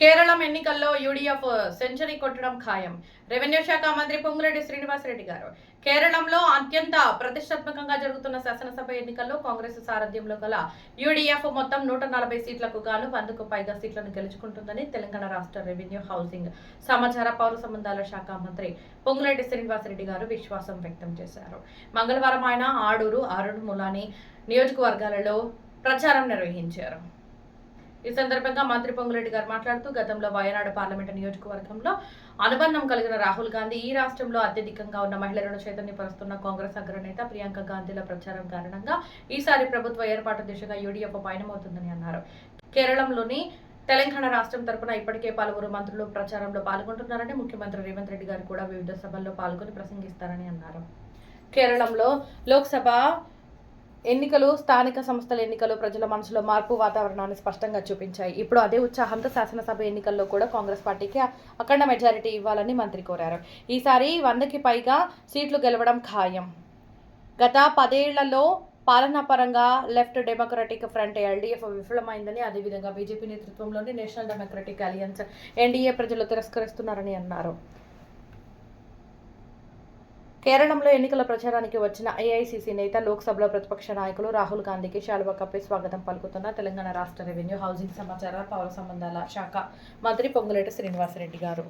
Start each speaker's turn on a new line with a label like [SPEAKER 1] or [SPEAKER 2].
[SPEAKER 1] కేరళం ఎన్నికల్లో UDF century కొట్టడం ఖాయం. రెవెన్యూ శాఖ మంత్రి పొంగులేటి శ్రీనివాసరెడ్డి గారు కేరళంలో అత్యంత ప్రతిష్టాత్మకంగా జరుగుతున్న శాసనసభ ఎన్నికల్లో కాంగ్రెస్ సారథ్యంలో గల యూడీఎఫ్ మొత్తం 140 సీట్లకు గాను 100కు పైగా సీట్లను గెలుచుకుంటుందని తెలంగాణ రాష్ట్ర రెవెన్యూ, హౌసింగ్, సమాచార, పౌర సంబంధాల శాఖ మంత్రి పొంగులేటి శ్రీనివాసరెడ్డి గారు విశ్వాసం వ్యక్తం చేశారు. మంగళవారం ఆయన ఆడూరు, ములాని నియోజకవర్గాలలో ప్రచారం నిర్వహించారు. ఈ సందర్భంగా మంత్రి పొంగులేటి గారు మాట్లాడుతూ గతంలో వయనాడు పార్లమెంటు నియోజకవర్గంలో అనుబంధం కలిగిన రాహుల్ గాంధీ ఈ రాష్ట్రంలో అత్యధికంగా ఉన్న మహిళలను చైతన్యపరుస్తున్న కాంగ్రెస్ అగ్రనేత ప్రియాంక గాంధీల ప్రచారం కారణంగా ఈసారి ప్రభుత్వ ఏర్పాటు దిశగా యూడీఎఫ్ పయనమవుతుందని అన్నారు. కేరళంలోని తెలంగాణ రాష్ట్రం తరపున ఇప్పటికే పలువురు మంత్రులు ప్రచారంలో పాల్గొంటున్నారని, ముఖ్యమంత్రి రేవంత్ రెడ్డి గారు కూడా వివిధ సభల్లో పాల్గొని ప్రసంగిస్తారని అన్నారు. కేరళంలో లోక్సభ ఎన్నికలు, స్థానిక సంస్థల ఎన్నికలు ప్రజల మనసులో మార్పు వాతావరణాన్ని స్పష్టంగా చూపించాయి. ఇప్పుడు అదే ఉత్సాహంతో శాసనసభ ఎన్నికల్లో కూడా కాంగ్రెస్ పార్టీకి అఖండ మెజారిటీ ఇవ్వాలని మంత్రి కోరారు. ఈసారి 100కి పైగా సీట్లు గెలవడం ఖాయం. గత 10 ఏళ్లలో పాలనా పరంగా లెఫ్ట్ డెమోక్రటిక్ ఫ్రంట్ ఎల్డీఎఫ్ విఫలమైందని, అదేవిధంగా బీజేపీ నేతృత్వంలోని నేషనల్ డెమోక్రటిక్ అలయన్స్ ఎన్డీఏ ప్రజలు తిరస్కరిస్తున్నారని అన్నారు. కేరళంలో ఎన్నికల ప్రచారానికి వచ్చిన ఏఐసీసీ నేత, లోక్సభలో ప్రతిపక్ష నాయకులు రాహుల్ గాంధీకి శాలువా కప్పి స్వాగతం పలుకుతున్న తెలంగాణ రాష్ట్ర రెవెన్యూ, హౌసింగ్, సమాచార, పౌర సంబంధాల శాఖ మంత్రి పొంగులేటి శ్రీనివాసరెడ్డి గారు.